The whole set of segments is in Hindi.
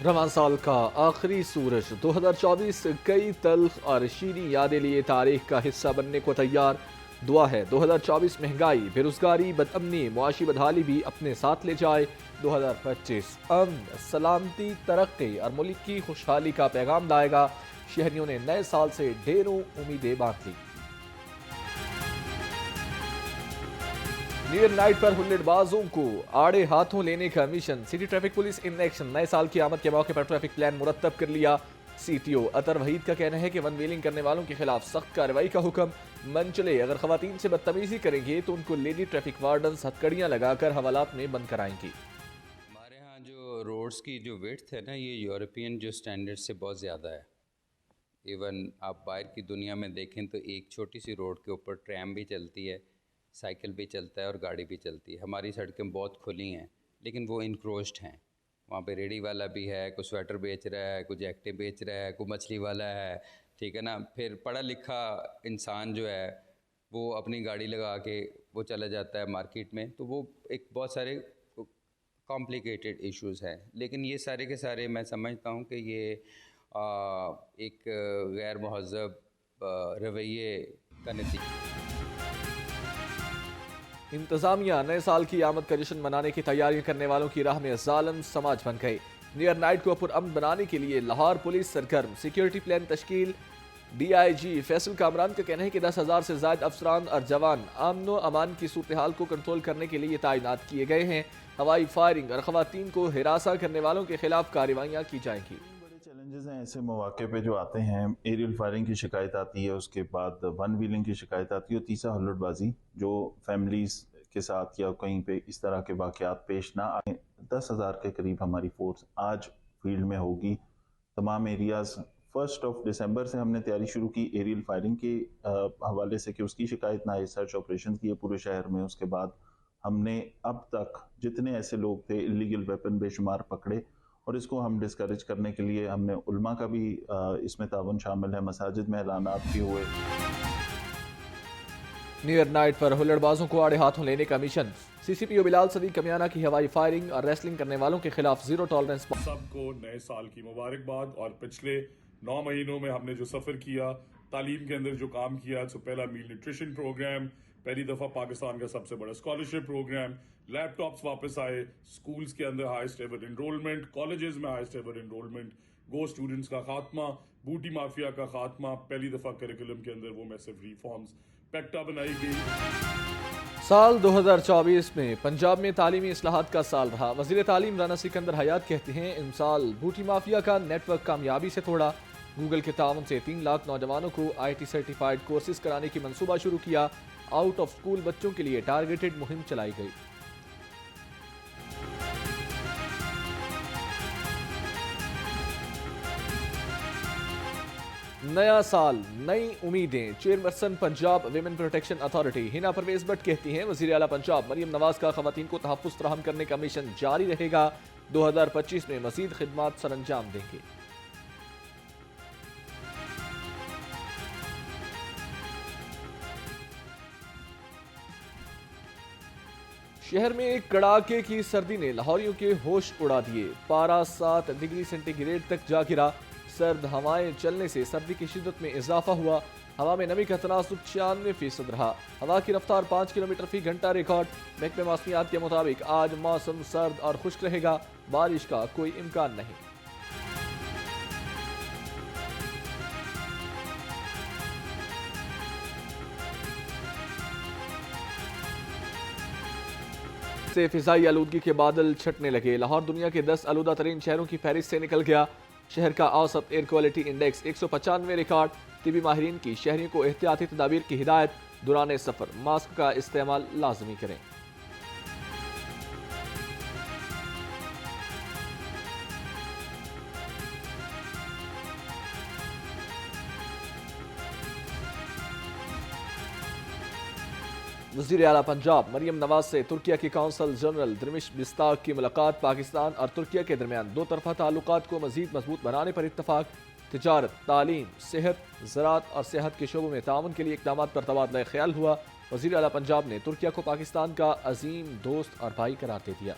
रवान साल का आखिरी सूरज 2024 कई तल्ख और शीरी यादें लिए तारीख का हिस्सा बनने को तैयार। दुआ है 2024 महंगाई, बेरोजगारी, बदअमनी, मुआशी बदहाली भी अपने साथ ले जाए। 2025 अमन, सलामती, तरक्की और मुल्क की खुशहाली का पैगाम लाएगा। शहरियों ने नए साल से ढेरों उम्मीदें बांध ली। न्यू ईयर नाइट पर हुल्लड़बाजों को आड़े हाथों लेने का mission, city traffic police in action. नए साल की आमद के मौके पर ट्रैफिक प्लान मुरतब कर लिया। सीटीओ अतर वहीद का कहना है कि वन व्हीलिंग करने वालों के खिलाफ सख्त कार्रवाई का हुक्म। मन चले अगर खवातीन से बदतमीजी करेंगे तो उनको लेडी ट्रैफिक वार्डन हथकड़ियां लगाकर हवालात में बंद कराएंगी। हमारे यहाँ जो रोड्स की जो विड्थ है ना, ये यूरोपियन जो स्टैंडर्ड से बहुत ज़्यादा है। इवन आप बाहर की दुनिया में देखें तो एक छोटी सी रोड के ऊपर ट्रैम भी चलती है, साइकिल भी चलता है और गाड़ी भी चलती है। हमारी सड़कें बहुत खुली हैं लेकिन वो इनक्रोच्ड हैं। वहाँ पे रेडी वाला भी है, कोई स्वेटर बेच रहा है, कोई जैकेटें बेच रहा है, कोई मछली वाला है, ठीक है ना। फिर पढ़ा लिखा इंसान जो है वो अपनी गाड़ी लगा के वो चला जाता है मार्केट में, तो वो एक बहुत सारे कॉम्प्लिकेटेड इश्यूज़ हैं। लेकिन ये सारे के सारे मैं समझता हूँ कि ये एक गैर महज़्ज़ब रवैये का नतीजा। इंतजामिया नए साल की आमद का जश्न मनाने की तैयारियां करने वालों की राह में जालिम समाज बन गए। न्यू ईयर नाइट को पुरअमन बनाने के लिए लाहौर पुलिस सरगर्म, सिक्योरिटी प्लान तश्कील। डीआईजी फैसल कामरान का कहना है कि 10,000 से ज्यादा अफसरान और जवान अमन अमान की सूरत हाल को कंट्रोल करने के लिए तैनात किए गए हैं। हवाई फायरिंग और खवातीन को हिरासा करने वालों के खिलाफ कार्रवाइयाँ की जाएंगी। बड़े चैलेंजेस हैं ऐसे मौके पे जो आते हैं। एरियल फायरिंग की शिकायत आती है, उसके बाद वन व्हीलिंग की शिकायत आती है और तीसरा हुल्लड़बाजी, जो फैमिलीज के साथ या कहीं पे इस तरह के वाकयात पेश ना आए। 10,000 के करीब हमारी फोर्स आज फील्ड में होगी। तमाम एरियाज 1 दिसंबर से हमने तैयारी शुरू की एरियल फायरिंग के हवाले से कि उसकी शिकायत ना आए। सर्च ऑपरेशन किए पूरे शहर में। उसके बाद हमने अब तक जितने ऐसे लोग थे इलीगल वेपन बेशुमार पकड़े और इसको हम डिस्करेज करने के लिए हमने उल्मा का भी इसमें तावन शामिल है। मसाजिद में ऐलानात भी हुए। न्यू ईयर नाइट पर हुल्लड़बाजों को आड़े हाथों लेने का मिशन, सीसीपीओ बिलाल सदीक कमियाना की हवाई फायरिंग और रेसलिंग करने वालों के खिलाफ जीरो टॉलरेंस। सबको नए साल की मुबारकबाद। और पिछले 9 महीनों में हमने जो सफ़र किया, तालीम के अंदर जो काम किया, तो पहला मील न्यूट्रिशन प्रोग्राम, पहली दफ़ा पाकिस्तान का सबसे बड़ा स्कॉलरशिप प्रोग्राम, लैपटॉप्स वापस आए, स्कूल्स के अंदर हाईएस्ट एवर एनरोलमेंट, कॉलेजेस में हाईएस्ट एवर एनरोलमेंट, गो स्टूडेंट्स का खात्मा, बूटी माफिया का खात्मा, पहली दफ़ा करिकुलम के अंदर वो मैसिव रिफॉर्म्स, पैक्टा बनाई गई। साल 2024 में पंजाब में तालीमी इस्लाहात का साल रहा। वज़ीर तालीम राना सिकंदर हयात कहते हैं इन साल बूटी माफिया का नेटवर्क कामयाबी से तोड़ा। गूगल के ताउन से 3 लाख नौजवानों को IT सर्टिफाइड कोर्सेज कराने की मंसूबा शुरू किया। आउट ऑफ स्कूल बच्चों के लिए टारगेटेड मुहिम चलाई गई। नया साल, नई उम्मीदें। Chairperson Punjab women protection authority Hina Parvez Bhatt कहती हैं वज़ीर आला पंजाब मरियम नवाज का खवातीन को तहफ़्फ़ुज़ फराहम करने का मिशन जारी रहेगा। 2025 में मज़ीद खिदमात सरअंजाम देंगे। शहर में कड़ाके की सर्दी ने लाहौरियों के होश उड़ा दिए। पारा 7 डिग्री सेंटीग्रेड तक जा गिरा। सर्द हवाएं चलने से सर्दी की शिद्दत में इजाफा हुआ। हवा में नमी का तनासुब 96% रहा। हवा की रफ्तार 5 किलोमीटर फी घंटा रिकॉर्ड। महकमे मौसमियात के मुताबिक आज मौसम सर्द और खुश्क रहेगा। बारिश का कोई इम्कान नहीं। से फिजाई आलूदगी के बादल छटने लगे। लाहौर दुनिया के 10 आलूदा तरीन शहरों की फहरिस्त से निकल गया। शहर का औसत एयर क्वालिटी इंडेक्स 195 रिकॉर्ड। तिबी माहिरीन की शहरियों को एहतियाती तदाबीर की हिदायत। दौरान सफर मास्क का इस्तेमाल लाजमी करें। वज़ीर आला पंजाब मरियम नवाज से तुर्किया की कौंसल जनरल दरमिश बिस्ताक की मुलाकात। पाकिस्तान और तुर्किया के दरमियान दो तरफा ताल्लुकात को मजीद मजबूत बनाने पर इत्तफाक। तिजारत, तालीम, सेहत, ज़राअत और सेहत के शोबों में ताउन के लिए इक़दाम पर तबादला ख्याल हुआ। वज़ीर आला पंजाब ने तुर्किया को पाकिस्तान का अजीम दोस्त और भाई करार दे दिया।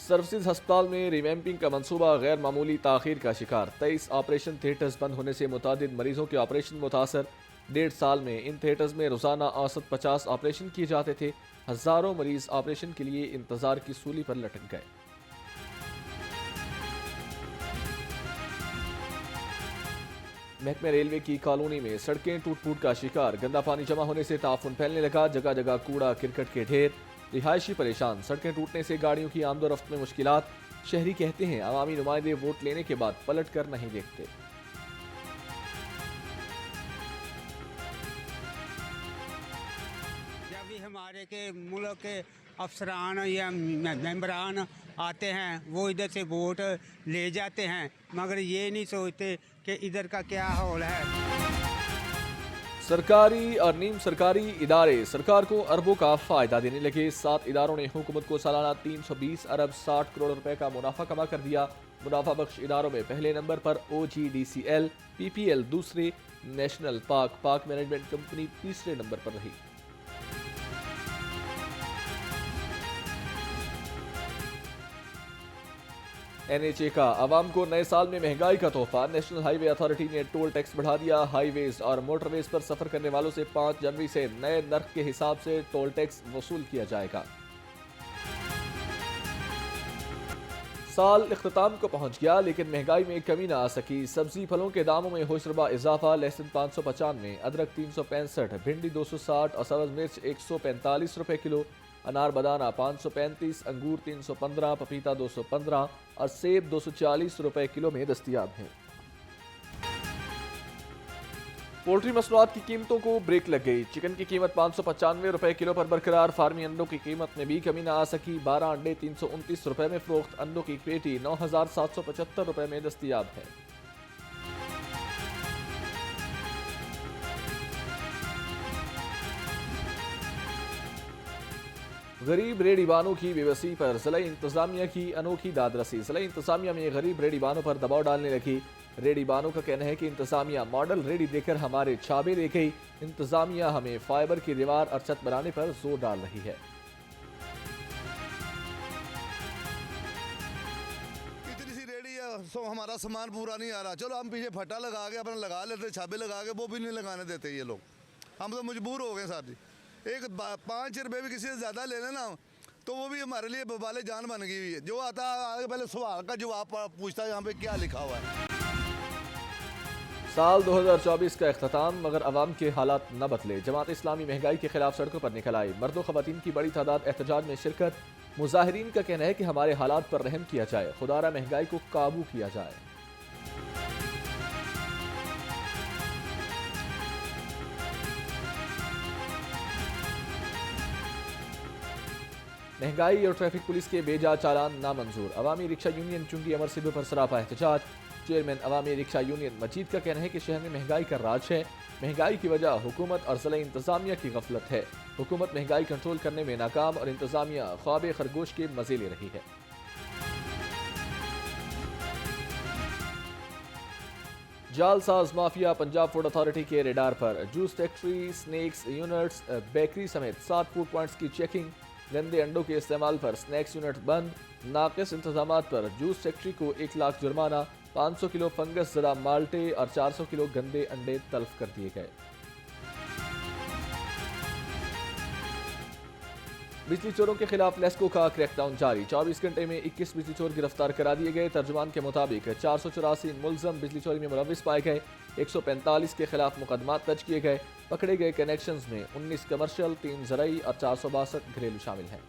सर्विसेज अस्पताल में रिवैम्पिंग का मंसूबा गैर मामूली ताखीर का शिकार। 23 ऑपरेशन थिएटर्स बंद होने से मुतादिद मरीजों के ऑपरेशन मुतासर। 1.5 साल में इन थिएटर्स में रोजाना औसत 50 ऑपरेशन किए जाते थे। हजारों मरीज ऑपरेशन के लिए इंतजार की सूली पर लटक गए। महकमे रेलवे की कॉलोनी में सड़कें टूट फूट का शिकार। गंदा पानी जमा होने से ताफुन फैलने लगा। जगह जगह कूड़ा किरकट के ढेर। रिहायशी परेशान। सड़कें टूटने से गाड़ियों की आमदोरफ्त में मुश्किलात। शहरी कहते हैं अवामी नुमाइंदे वोट लेने के बाद पलट कर नहीं देखते। जब भी हमारे के मुल्क के अफसरान या मेंबरान आते हैं वो इधर से वोट ले जाते हैं, मगर ये नहीं सोचते कि इधर का क्या हाल है। सरकारी और नीम सरकारी इदारे सरकार को अरबों का फायदा देने लगे। 7 इदारों ने हुकूमत को सालाना 320 अरब 60 करोड़ रुपए का मुनाफा कमा कर दिया। मुनाफा बख्श इदारों में पहले नंबर पर OGDCL, PPL दूसरे, नेशनल पाक मैनेजमेंट कंपनी तीसरे नंबर पर रही। NHA का आवाम को नए साल में महंगाई का तोहफा। नेशनल हाईवे अथॉरिटी ने टोल टैक्स बढ़ा दिया। हाईवेज और मोटरवेज पर सफर करने वालों से 5 जनवरी से नए नर्क के हिसाब से टोल टैक्स वसूल किया जाएगा। साल इख्तिताम को पहुंच गया लेकिन महंगाई में कमी ना आ सकी। सब्जी फलों के दामों में होशरबा इजाफा। लहसुन 595, अदरक 365, भिंडी 260 और सब्ज मिर्च 145 रुपए किलो। अनार बदाना 535, अंगूर 315, पपीता 215 और सेब 240 रुपए किलो में दस्तयाब हैं। पोल्ट्री मसनूआत की कीमतों को ब्रेक लग गई। चिकन की कीमत 595 रुपए किलो पर बरकरार। फार्मी अंडों की कीमत में भी कमी न आ सकी। 12 अंडे 329 रुपए में फरोख्त। अंडों की पेटी 9775 रुपए में दस्तयाब है। गरीब रेहड़ीबानों की बेबसी पर जिला इंतजामिया की अनोखी दादरसी। जिला इंतजामिया में गरीब रेहड़ीबानों पर दबाव डालने लगी। रेहड़ीबानों का कहना है कि इंतजामिया मॉडल रेहड़ी देकर हमारे छाबे ले गई। इंतजामिया हमें फाइबर की दीवार और छत बनाने पर जोर डाल रही है। इतनी सी रेहड़ी है, सो हमारा सामान पूरा नहीं आ रहा। चलो हम पीछे फट्टा लगा के अपना लगा लेते, छाबे लगा के, वो भी नहीं लगाने देते ये लोग। हम तो मजबूर हो गए साहब जी। एक 5 रुपये भी किसी से ज़्यादा ले लेना तो वो भी हमारे लिए बवाले जान बन गई हुई है। जो आता है आगे पहले सवाल का जवाब पूछता है यहाँ पे क्या लिखा हुआ है। साल 2024 का इख्तिताम मगर अवाम के हालात न बदले। जमात इस्लामी महंगाई के खिलाफ सड़कों पर निकल आई। मर्दों खवातीन की बड़ी तादाद एहतजाज में शिरकत। मुजाहिरीन का कहना है कि हमारे हालात पर रहम किया जाए, खुदारा महंगाई को काबू किया जाए। महंगाई और ट्रैफिक पुलिस के बेजा चालान नामंजूर। अवामी रिक्शा यूनियन चुंगी अमर सिद्धू पर सरापा एहतजाज। चेयरमैन अवामी रिक्शा यूनियन मजीद का कहना है कि शहर में महंगाई का राज है। महंगाई की वजह हुकूमत और जिला इंतजामिया की गफलत है। हुकूमत महंगाई कंट्रोल करने में नाकाम और इंतजामिया ख्वाब खरगोश के मजे ले रही है। जालसाज माफिया पंजाब फूड अथॉरिटी के रेडार पर। Juice factory, snacks units, bakery समेत 7 फूड पॉइंट्स की चेकिंग। गंदे अंडों के इस्तेमाल पर स्नैक्स यूनिट बंद। नाकिस इंतजामात पर जूस फैक्ट्री को 1 लाख जुर्माना। 500 किलो फंगस ज़दा माल्टे और 400 किलो गंदे अंडे तल्फ कर दिए गए। बिजली चोरों के खिलाफ लेस्को का क्रैकडाउन जारी। 24 घंटे में 21 बिजली चोर गिरफ्तार करा दिए गए। तर्जुमान के मुताबिक 484 मुलजम बिजली चोरी में मुलविस पाए गए। 145 के खिलाफ मुकदमा दर्ज किए गए। पकड़े गए कनेक्शंस में 19 कमर्शियल, 3 ज़राई और 462 घरेलू शामिल हैं।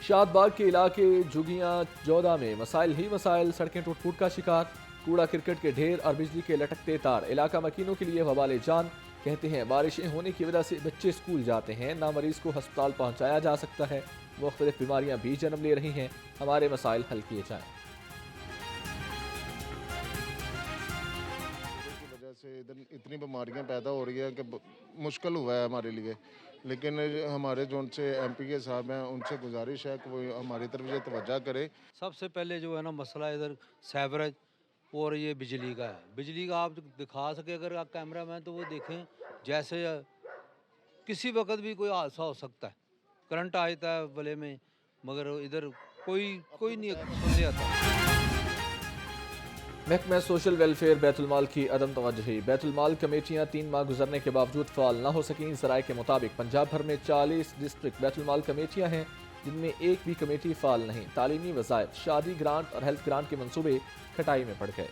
शादबाग के इलाके जुगियां जोधा में मसाइल ही मसाइल। सड़कें टूट फूट का शिकार। कूड़ा क्रिकेट के ढेर और बिजली के लटकते तार। इलाका मकीनों के लिए वबाले जान। कहते हैं बारिशें होने की वजह से बच्चे स्कूल जाते हैं, ना मरीज को अस्पताल पहुंचाया जा सकता है। मुख्तलिफ बीमारियां भी जन्म ले रही हैं। हमारे मसाइल हल किए जाएं। की वजह से इधर इतनी बीमारियां पैदा हो रही हैं कि मुश्किल हुआ है हमारे लिए। लेकिन हमारे जो उनसे MP के साहब हैं उनसे गुजारिश है कि वो हमारी तरफ ये तवज्जो करे। सबसे पहले जो है ना मसला इधर सैवरेज और ये बिजली का है। बिजली का आप दिखा सके अगर आप कैमरा मैन तो वो देखें जैसे किसी वक्त भी कोई हादसा हो सकता है, करंट आ जाता है गले में, मगर इधर कोई नहीं सुनने आता। महकमा सोशल वेलफेयर बैतुलमाल की अदम तवज्जुही। बैतुलमाल कमेटियां 3 माह गुजरने के बावजूद फाल न हो सकीं। ज़राए के मुताबिक पंजाब भर में 40 डिस्ट्रिक्ट बैतुलमाल कमेटियां हैं जिनमें एक भी कमेटी फाल नहीं। तालीमी वज़ाइफ, शादी ग्रांट और हेल्थ ग्रांट के मंसूबे खटाई में पड़ गए।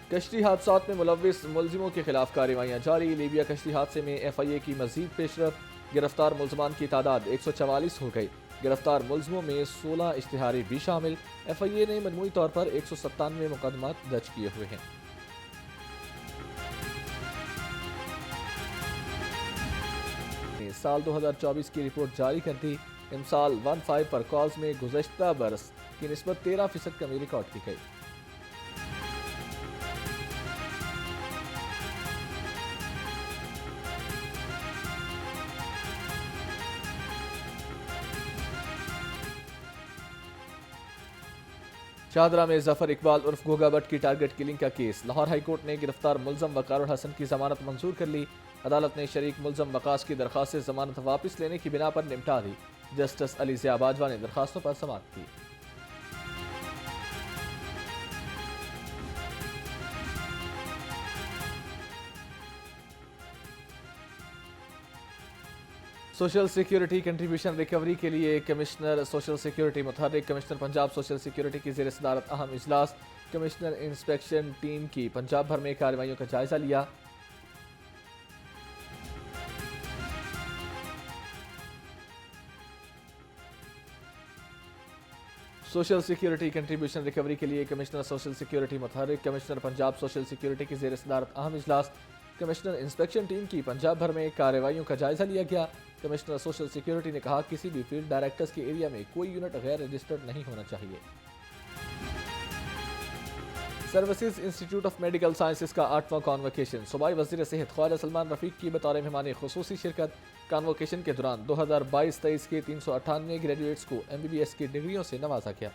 कश्ती हादसात में मुलविस मुलजिमों के खिलाफ कार्रवाइयाँ जारी। लीबिया कश्ती हादसे में FIA की मजीद पेशरफ। गिरफ्तार मुलजमान की तादाद 144 हो गई। गिरफ्तार मुलजिमों में 16 इश्तिहारी भी शामिल। FIA ने मजमूई तौर पर 197 मुकदमात दर्ज किए हुए हैं। साल 2024 की रिपोर्ट जारी कर दी। इमसाल 15 पर कॉल्स में गुज़श्ता बरस की निस्बत 13% कमी रिकॉर्ड की गई। शाहदरा में जफर इकबाल उर्फ गोगा भट्ट की टारगेट किलिंग का केस। लाहौर हाई कोर्ट ने गिरफ्तार मुलजम वकार हसन की जमानत मंजूर कर ली। अदालत ने शरीक मुलजम वकास की दरखास्त से जमानत वापस लेने की बिना पर निपटा दी। जस्टिस अली ज़िया बाजवा ने दरखास्तों पर समाअत की। सोशल सिक्योरिटी कंट्रीब्यूशन रिकवरी के लिए कमिश्नर सोशल सिक्योरिटी मुतहर्रिक। कमिश्नर पंजाब सोशल सिक्योरिटी की ज़ेर सदारत अहम इजलास। कमिश्नर इंस्पेक्शन टीम की पंजाब भर में कार्रवाइयों का जायजा लिया। सोशल सिक्योरिटी कंट्रीब्यूशन रिकवरी के लिए कमिश्नर सोशल सिक्योरिटी मुतहर्रिक। कमिश्नर पंजाब सोशल सिक्योरिटी की ज़ेर सदारत अहम इजलास। कमिश्नर इंस्पेक्शन टीम की पंजाब भर में कार्रवाइयों का जायजा लिया गया। कमिश्नर सोशल सिक्योरिटी ने कहा किसी भी फील्ड डायरेक्टर्स के एरिया में कोई यूनिट गैर रजिस्टर्ड नहीं होना चाहिए। Services institute of medical sciences का 8वां कॉन्वोकेशन। सूबाई वज़ीर सेहत ख्वाजा सलमान रफीक की बतौर मेहमान खुसूसी शिरकत। कॉन्वोकेशन के दौरान 2022-23 के 398 ग्रेजुएट्स को MBBS की डिग्रियों से नवाजा गया।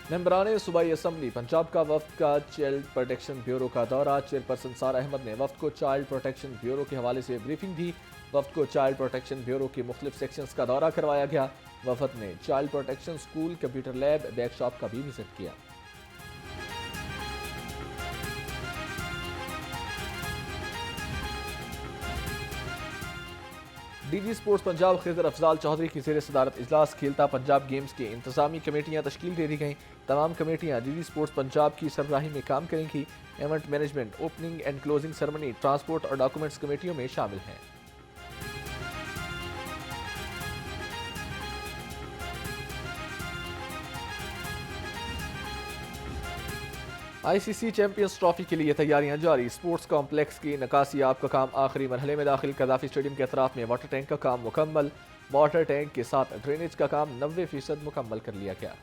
मेंबरान सूबाई असम्बली पंजाब का वफ्द का चाइल्ड प्रोटेक्शन ब्यूरो का दौरा। चेयरपर्सन सारा अहमद ने वफ्द को चाइल्ड प्रोटेक्शन ब्यूरो के हवाले से ब्रीफिंग दी। वफ्द को चाइल्ड प्रोटेक्शन ब्यूरो के मुख्तलिफ सेक्शंस का दौरा करवाया गया। वफ्द ने child protection school, computer lab, bag shop का भी विजिट किया। DG स्पोर्ट्स पंजाब खिज़र अफजाल चौधरी की ज़ेर सदारत इजलास। खेलता पंजाब गेम्स की इंतजामी कमेटियाँ तश्कील दे दी गईं। तमाम कमेटियाँ DG स्पोर्ट्स पंजाब की सरबराही में काम करेंगी। Event management, opening and closing ceremony, transport और डॉक्यूमेंट्स कमेटियों में शामिल हैं। ICC चैंपियंस ट्रॉफी के लिए तैयारियां जारी। स्पोर्ट्स कॉम्प्लेक्स की नकासियाब का काम आखिरी मरहले में दाखिल। कदाफी स्टेडियम के अतराफ में वाटर टैंक का काम मुकम्मल। वाटर टैंक के साथ ड्रेनेज का काम 90% मुकम्मल कर लिया गया।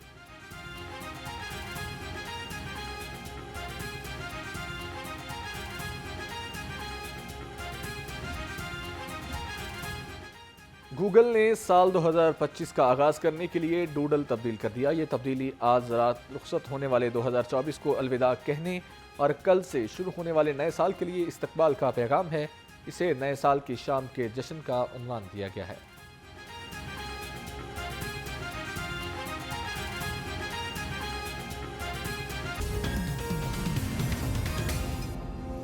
गूगल ने साल 2025 का आगाज करने के लिए डूडल तब्दील कर दिया। ये तब्दीली आज रात रुखसत होने वाले 2024 को अलविदा कहने और कल से शुरू होने वाले नए साल के लिए इस्तकबाल का पैगाम है। इसे नए साल की शाम के जश्न का उन्वान दिया गया है।